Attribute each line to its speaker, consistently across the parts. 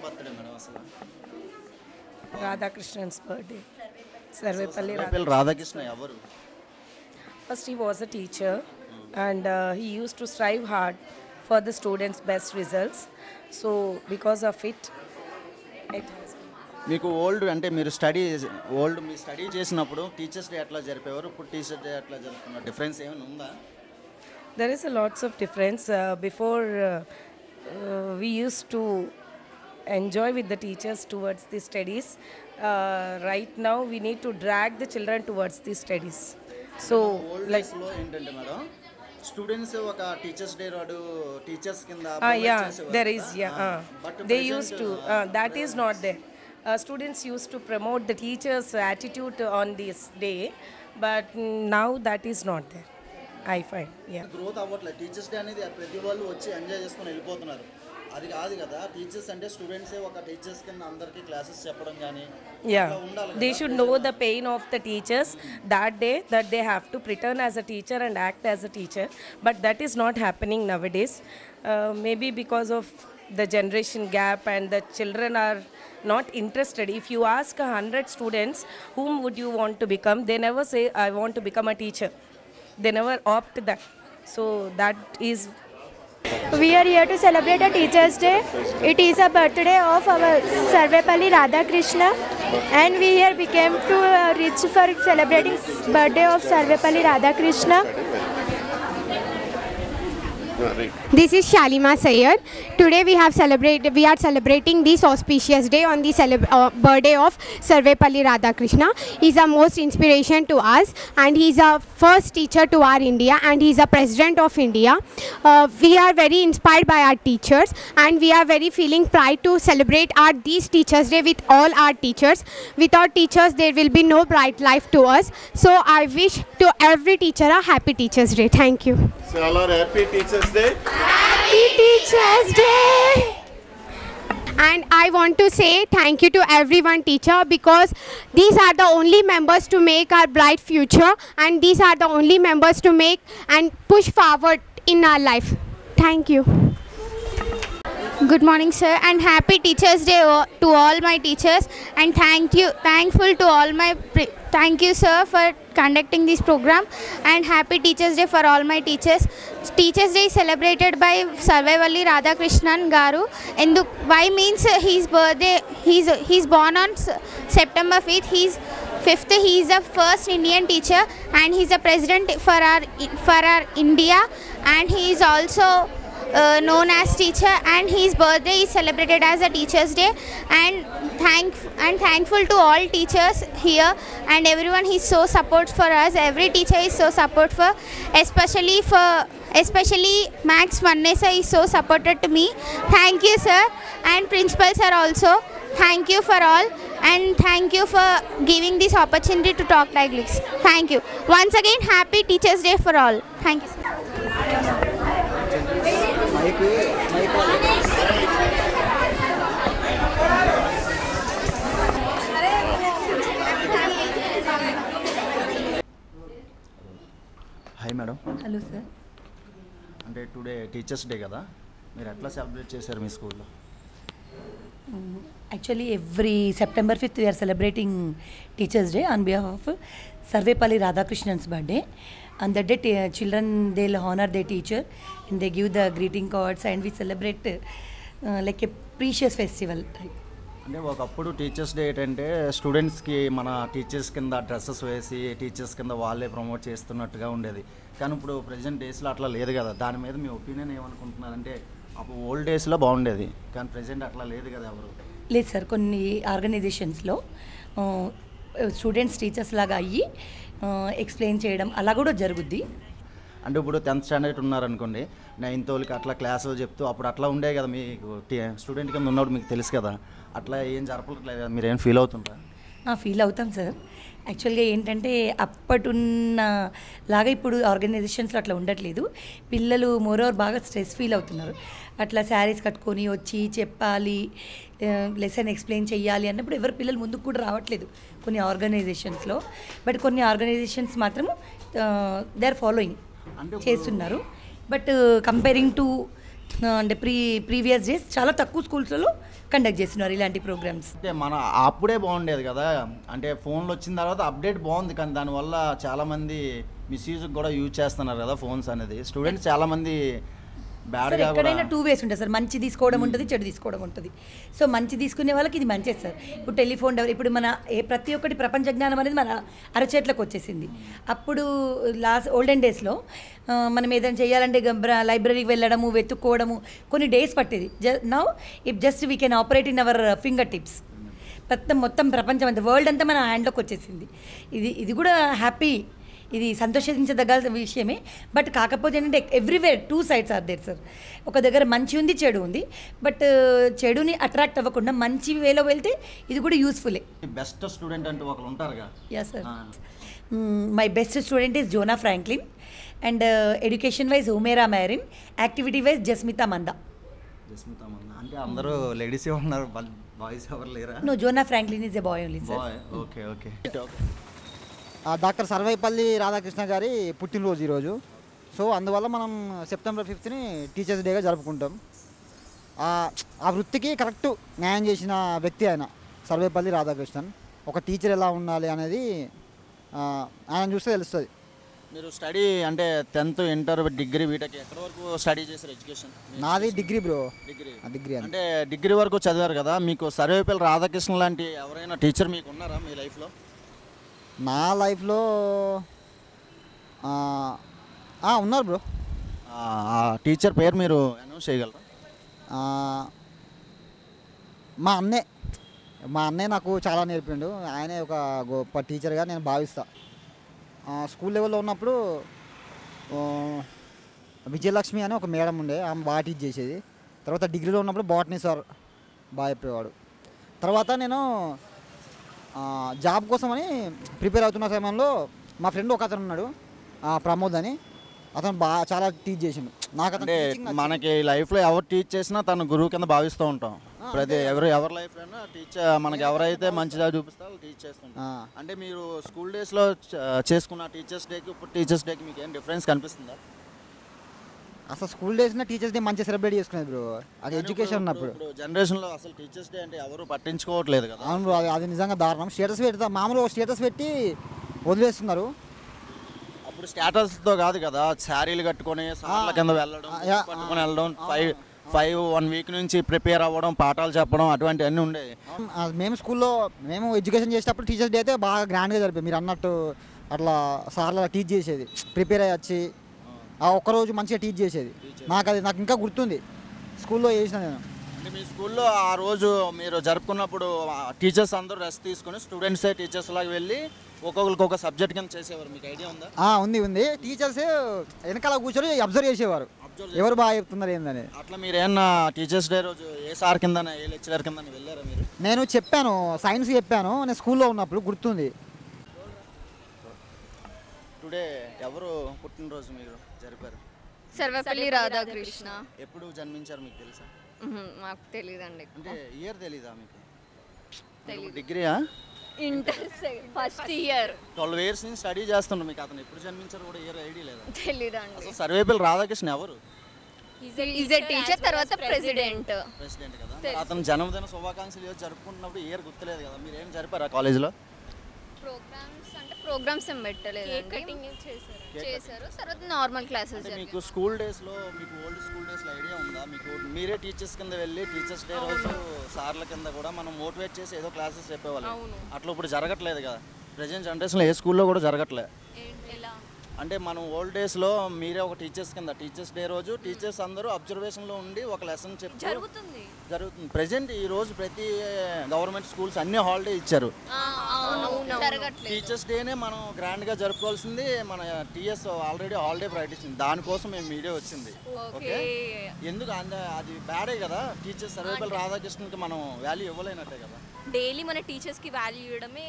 Speaker 1: Birthday madam అసలు?
Speaker 2: Radhakrishna's birthday. Sarvepalli
Speaker 1: Radhakrishna ఎవరు?
Speaker 2: First he was a teacher and he used to strive hard for the students' best results. So because of it has
Speaker 1: మీకు old అంటే మీరు మీ study చేసినప్పుడు teachers day ఎట్లా జరిపేవారు, ఇప్పుడు teachers day ఎట్లా జరుపుకున్నారు? Difference ఏమైనా ఉందా?
Speaker 2: There is a lots of difference. Before we used to enjoy with the teachers towards the studies. Right now we need to drag the children towards the studies. So
Speaker 1: like లో ఏంటంటే madam students ఒక teachers day నాడు teachers కింద
Speaker 2: there is they used to that is not there. Students used to promote the teachers' attitude on this day, but now that is not there. I find
Speaker 1: growth అవ్వట్లేదు. Teachers day అనేది ప్రతి వాళ్ళు వచ్చి enjoy చేసుకొని వెళ్ళిపోతున్నారు. అది కాదు కదా, టీచర్స్ అంటే స్టూడెంట్సే ఒక టీచర్స్ కింద అందరికీ క్లాసెస్ చెప్పడం కానీ
Speaker 2: they should know the pain of the teachers that day, that they have to pretend as a teacher and act as a teacher, but that is not happening nowadays. Maybe because of the generation gap and the children are not interested. If you ask 100 students whom would you want to become, they never say I want to become a teacher. They never opt that. So that is
Speaker 3: we are here to celebrate a Teachers' Day. It is a birthday of our Sarvepalli Radhakrishna, and we here became to reach for celebrating birthday of Sarvepalli Radhakrishna. This is Shalima Sayyad. Today we are celebrating this auspicious day on the birthday of Sarvepalli Radhakrishna. He is a most inspiration to us, and he is a first teacher to our India, and he is a president of India. We are very inspired by our teachers, and we are very feeling pride to celebrate these Teachers' Day with all our teachers. Without teachers there will be no bright life to us. So I wish to every teacher a happy Teachers' Day. Thank you.
Speaker 4: So all are happy Teachers' Day.
Speaker 3: Happy Teachers' Day! And I want to say thank you to everyone teacher, because these are the only members to make our bright future, and these are the only members to make and push forward in our life. Thank you. Good morning sir, and happy Teachers' Day to all my teachers, and thankful to all my thank you sir for conducting this program, and happy Teachers' Day for all my teachers. Teachers' Day is celebrated by Sarvepalli Radhakrishnan garu. Why means his birthday, he's born on September 5th. He's 5th. He is the first Indian teacher, and he's a president for our India, and he is also known as teacher, and his birthday is celebrated as a Teachers' Day, and thankful to all teachers here, and everyone is so support for us. Every teacher is so support for, especially Max Vanessa is so supported to me. Thank you sir, and principal sir also. Thank you for all, and thank you for giving this opportunity to talk like this. Thank you once again. Happy Teachers' Day for all. Thank you sir.
Speaker 1: Hi madam.
Speaker 2: hello sir.
Speaker 1: అంటే today teachers day కదా, మీరు ఎట్లా celebrate చేశారు మీ స్కూల్లో?
Speaker 5: Actually, every September 5th we are celebrating Teachers' Day on behalf of Sarvepalli Radhakrishnan's birthday. On that day, children, they'll honor their teacher and they give the greeting cards, and we celebrate like a precious festival.
Speaker 1: అంటే ఒకప్పుడు teachers day ఏంటంటే స్టూడెంట్స్కి మన teachers కింద dresses వేసి teachers కింద వాళ్ళే promote చేస్తున్నట్టుగా ఉండేది. కానీ ఇప్పుడు ప్రజెంట్ డేస్లో అట్లా లేదు కదా. దాని మీద మీ ఒపీనియన్ ఏమనుకుంటున్నారంటే అప్పుడు ఓల్డ్ డేస్లో బాగుండేది, కానీ ప్రజెంట్ అట్లా లేదు కదా ఎవరు?
Speaker 5: లేదు సార్, కొన్ని ఆర్గనైజేషన్స్లో స్టూడెంట్స్ టీచర్స్ లాగా అయ్యి ఎక్స్ప్లెయిన్ చేయడం అలా కూడా జరుగుద్ది.
Speaker 1: అంటే ఇప్పుడు 10th స్టాండర్డ్ ఉన్నారనుకోండి, 9th వాళ్ళకి అట్లా క్లాసులు చెప్తూ అప్పుడు అట్లా ఉండే కదా. మీకు స్టూడెంట్ కింద ఉన్నప్పుడు మీకు తెలుసు కదా, అట్లా ఏం జరపట్లేదు కదా, మీరు ఏం ఫీల్ అవుతుంటారా?
Speaker 5: ఫీల్ అవుతాం సార్. యాక్చువల్గా ఏంటంటే అప్పటున్న లాగా ఇప్పుడు ఆర్గనైజేషన్స్లో అట్లా ఉండట్లేదు. పిల్లలు మోరోవర్ బాగా స్ట్రెస్ ఫీల్ అవుతున్నారు. అట్లా శారీస్ కట్టుకొని వచ్చి చెప్పాలి, లెసన్ ఎక్స్ప్లెయిన్ చేయాలి అన్నప్పుడు ఎవరు పిల్లలు ముందుకు కూడా రావట్లేదు కొన్ని ఆర్గనైజేషన్స్లో. బట్ కొన్ని ఆర్గనైజేషన్స్ మాత్రం దే ఆర్ ఫాలోయింగ్ చేస్తున్నారు. బట్ కంపేరింగ్ టు అంటే ప్రీవియస్ డేస్ చాలా తక్కువ స్కూల్స్లో కండక్ట్ చేస్తున్నారు ఇలాంటి ప్రోగ్రామ్స్.
Speaker 1: అంటే మన అప్పుడే బాగుండేది కదా, అంటే ఫోన్లు వచ్చిన తర్వాత అప్డేట్ బాగుంది, కానీ దానివల్ల చాలామంది మిస్యూజ్కి కూడా యూజ్ చేస్తున్నారు కదా ఫోన్స్ అనేది. స్టూడెంట్స్ చాలామంది
Speaker 5: సార్ ఎక్కడైనా 2 ways ఉంటుంది సార్, మంచి తీసుకోవడం ఉంటుంది, చెడు తీసుకోవడం ఉంటుంది. సో మంచి తీసుకునే వాళ్ళకి ఇది మంచిది సార్. ఇప్పుడు టెలిఫోన్ ఇప్పుడు మన ప్రతి ఒక్కటి ప్రపంచ జ్ఞానం అనేది మన అరచేట్లకు వచ్చేసింది. అప్పుడు ఓల్డెన్ డేస్లో మనం ఏదైనా చేయాలంటే లైబ్రరీకి వెళ్ళడము, వెతుక్కోవడము కొన్ని డేస్ పట్టేది. Now if just we can operate in our finger tips. మొత్తం ప్రపంచం అంతా, వరల్డ్ అంతా మన హ్యాండ్లోకి వచ్చేసింది. ఇది కూడా హ్యాపీ, ఇది సంతోషించదగ్గ విషయమే. బట్ కాకపోతే ఏంటంటే everywhere 2 sides are there sir. ఒక దగ్గర మంచి ఉంది, చెడు ఉంది. బట్ చెడుని అట్రాక్ట్ అవ్వకుండా మంచి వేలో వెళ్తే ఇది కూడా యూస్ఫుల్లే.
Speaker 1: బెస్ట్ స్టూడెంట్ అంటూ ఒకరు ఉంటారుగా?
Speaker 5: Yeah sir, my best student is Jona Franklin and education wise Humera Marin, activity wise Jasmitha Manda.
Speaker 1: అంటే అందరూ లేడీసే ఉన్నారు, బాయ్స్ ఎవరు లేరా?
Speaker 5: No, Jona Franklin is a boy only sir.
Speaker 1: Okay okay.
Speaker 6: Doctor Sarvepalli Radhakrishna గారి పుట్టినరోజు ఈరోజు. సో అందువల్ల మనం సెప్టెంబర్ 5th టీచర్స్ డేగా జరుపుకుంటాం. ఆ వృత్తికి కరెక్ట్ న్యాయం చేసిన వ్యక్తి ఆయన సర్వేపల్లి రాధాకృష్ణన్. ఒక టీచర్ ఎలా ఉండాలి అనేది ఆయన చూస్తే తెలుస్తుంది.
Speaker 1: మీరు స్టడీ అంటే 10th, ఇంటర్, డిగ్రీ, బీటెక్ ఎక్కడి వరకు స్టడీ చేశారు ఎడ్యుకేషన్?
Speaker 6: నాది డిగ్రీ బ్రో. డిగ్రీ
Speaker 1: అంటే డిగ్రీ వరకు చదివారు కదా, మీకు సర్వేపల్లి రాధాకృష్ణ లాంటి ఎవరైనా టీచర్ మీకు ఉన్నారా మీ లైఫ్లో?
Speaker 6: నా లైఫ్లో ఉన్నారు బ్రో.
Speaker 1: ఆ టీచర్ పేరు మీరు అనౌన్స్ చేయగలరా?
Speaker 6: మా అన్నయ్య నాకు చాలా నేర్పిండు. ఆయనే ఒక గొప్ప టీచర్గా నేను భావిస్తా. స్కూల్ లెవెల్లో ఉన్నప్పుడు విజయలక్ష్మి అని ఒక మేడం ఉండే, ఆమె బాగా టీచ్ చేసేది. తర్వాత డిగ్రీలో ఉన్నప్పుడు బాటనీ సార్ బాగా చెప్పేవాడు. తర్వాత నేను జాబ్ కోసమని ప్రిపేర్ అవుతున్న సమయంలో మా ఫ్రెండ్ ఒక అతను ఉన్నాడు, ప్రమోద్ అని. అతను బాగా చాలా టీచ్ చేసిండు నాకు.
Speaker 1: అంటే మనకి లైఫ్లో ఎవరు టీచ్ చేసినా తను గురువు కింద భావిస్తూ ఉంటాం. ప్రతి ఎవరి లైఫ్లోనూ టీచర్ మనకి ఎవరైతే మంచిగా చూపిస్తారో టీచ్ చేస్తుంటాం. అంటే మీరు స్కూల్ డేస్లో చేసుకున్న టీచర్స్ డేకి ఇప్పుడు టీచర్స్ డేకి మీకు ఏం డిఫరెన్స్ కనిపిస్తుందా?
Speaker 6: అసలు స్కూల్ డేస్ టీచర్స్ డే మంచిగా సెలబ్రేట్ చేసుకునేది బ్రో. అది ఎడ్యుకేషన్ ఉన్నప్పుడు.
Speaker 1: జనరేషన్లో అసలు టీచర్స్ డే అంటే ఎవరు పట్టించుకోవట్లేదు కదా.
Speaker 6: అవును బ్రో, అది నిజంగా దారుణం. స్టేటస్ పెడతా, మామూలుగా స్టేటస్ పెట్టి వదిలేస్తున్నారు.
Speaker 1: అప్పుడు స్టేటస్తో కాదు కదా, శారీలు కట్టుకొని సార్ల కింద వెళ్ళడం, పట్టుకొని వెళ్ళడం, 1 week నుంచి ప్రిపేర్ అవ్వడం, పాఠాలు చెప్పడం, అటువంటివన్నీ ఉండేవి.
Speaker 6: మేము ఎడ్యుకేషన్ చేసేటప్పుడు టీచర్స్ డే అయితే బాగా గ్రాండ్గా జరిపేది. మీరు అన్నట్టు అట్లా సార్లు టీచ్ చేసేది, ప్రిపేర్ అయ్యి వచ్చి ఒక్కరోజు మంచిగా టీచ్ చేసేది. నాకు ఇంకా గుర్తుంది, స్కూల్లో చేసిన నేను.
Speaker 1: అంటే మీ స్కూల్లో ఆ రోజు మీరు జరుపుకున్నప్పుడు టీచర్స్ అందరూ రెస్ట్ తీసుకొని స్టూడెంట్సే టీచర్స్ లాగా వెళ్ళి ఒక్కొక్కరికి ఒక సబ్జెక్ట్ కింద చేసేవారు, మీకు ఐడియా ఉందా?
Speaker 6: ఉంది. టీచర్స్ వెనకాల కూర్చొని అబ్జర్వ్ చేసేవారు, ఎవరు బాగా చెప్తున్నారు ఏందని.
Speaker 1: అట్లా మీరు ఏమన్నా టీచర్స్ డే రోజు ఏ సార్ కింద ఏ లెక్చరర్ కింద వెళ్ళారా మీరు?
Speaker 6: నేను చెప్పాను, సైన్స్ చెప్పాను నేను స్కూల్లో ఉన్నప్పుడు, గుర్తుంది.
Speaker 1: టుడే ఎవరు పుట్టినరోజు మీరు జరిపారు?
Speaker 7: సర్వేపల్లి రాధాకృష్ణ.
Speaker 1: ఎప్పుడు జన్మించారు మీకు తెలుసా?
Speaker 7: మాకు తెలియదండి.
Speaker 1: అంటే ఇయర్ తెలీదా మీకు?
Speaker 7: తెలీదు.
Speaker 1: డిగ్రీయా?
Speaker 7: Inter first year.
Speaker 1: 12 years నుంచి స్టడీ చేస్తుండ్రు, మీకు అతను ఎప్పుడు జన్మించారు కూడా ఇయర్ ఐడియా లేదా?
Speaker 7: తెలీదండి.
Speaker 1: అసలు సర్వేపల్లి రాధాకృష్ణ ఎవరు?
Speaker 7: ఈజ్ ఏ టీచర్, తర్వాత ప్రెసిడెంట్
Speaker 1: కదా. అతను జన్మదిన శుభాకాంక్షలు జరుపుకుంటున్నప్పుడు ఇయర్ గుర్తులేదు కదా, మీరు ఏం జరిపారా కాలేజీలో?
Speaker 7: ప్రోగ్రామ్స్ ఏం పెట్టలేదండి, చేశారు. తర్వాత నార్మల్ క్లాసెస్.
Speaker 1: మీకు స్కూల్ డేస్లో, మీకు ఓల్డ్ స్కూల్ డేస్లో ఐడియా ఉందా? మీకు మీరే టీచర్స్ కింద వెళ్ళి టీచర్స్ డే రోజు సార్ల కింద కూడా మనం మోటివేట్ చేసి ఏదో క్లాసెస్ చెప్పేవాళ్ళం. అట్లా ఇప్పుడు జరగట్లేదు కదా, ప్రజెంట్ జనరేషన్లో ఏ స్కూల్లో కూడా జరగట్లేదు. అంటే మనం ఓల్డ్ డేస్లో మీరే ఒక టీచర్స్ కింద టీచర్స్ డే రోజు టీచర్స్ అందరూ అబ్జర్వేషన్లో ఉండి ఒక లెసన్ జరుగుతుంది. ప్రజెంట్ ఈ రోజు ప్రతి గవర్నమెంట్ స్కూల్స్ అన్ని హాలిడే ఇచ్చారు. టీచర్స్ డేనే మనం గ్రాండ్గా జరుపుకోవాల్సింది. మన టీఎస్ ఆల్రెడీ హాలిడే ప్రకటించింది, దానికోసం మేము వీడియో వచ్చింది. ఓకే, ఎందుకు అది బ్యాడే కదా. టీచర్స్ సర్వేపల్లి రాధాకృష్ణన్కి మనం వాల్యూ ఇవ్వలేనట్టే కదా.
Speaker 7: డైలీ మన టీచర్స్కి వాల్యూ ఇవ్వడమే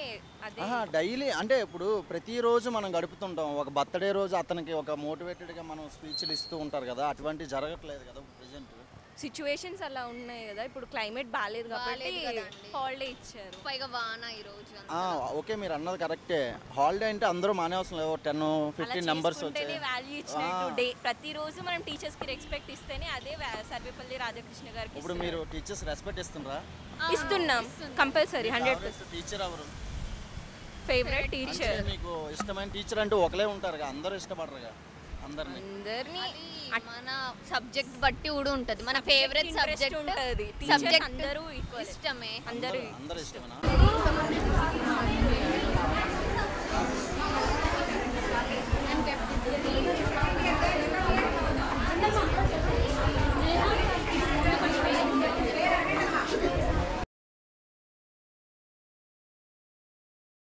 Speaker 1: డైలీ. అంటే ఇప్పుడు ప్రతిరోజు మనం గడుపుతుంటాం. ఒక బర్త్డే రోజు అతనికి ఒక మోటివేటెడ్గా మనం స్పీచ్లు ఇస్తూ ఉంటారు కదా, అటువంటివి జరగట్లేదు కదా ప్రజెంట్.
Speaker 8: సిచ్యువేషన్స్ అలా ఉన్నాయి కదా, ఇప్పుడు క్లైమేట్ బాగాలేదు కాబట్టి హాలిడే ఇచ్చారు.
Speaker 7: పైగా వాన ఈరోజు
Speaker 1: ఓకే, మీరు అన్నది కరెక్టే. హాలిడే అంటే అందరూ మానేవసరం లేదు, 10-15 నెంబర్స్ వచ్చాయి.
Speaker 8: వాల్యూ ఇచ్చినట్టు డే ప్రతిరోజు మనం టీచర్స్కి రెస్పెక్ట్ ఇస్తేనే అదే సర్వేపల్లి రాధాకృష్ణ గారికి
Speaker 1: ఇప్పుడు మీరు టీచర్స్ రెస్పెక్ట్ ఇస్తున్నారా?
Speaker 8: ఇస్తున్నాం కంపల్సరీ 100%.
Speaker 1: టీచర్ ఎవరు
Speaker 8: ఫేవరెట్ టీచర్?
Speaker 1: మీకు ఇష్టమైన టీచర్ అంటే ఒకలే ఉంటారు, అందరూ ఇష్టపడరుగా అందరినీ.
Speaker 7: మన సబ్జెక్ట్ బట్టి కూడా ఉంటది. మన ఫేవరెట్ సబ్జెక్ట్
Speaker 8: ఉంటది,
Speaker 7: సబ్జెక్ట్
Speaker 8: అందరూ
Speaker 7: ఇష్టమే.
Speaker 1: అందరూ ఇష్టమేనా?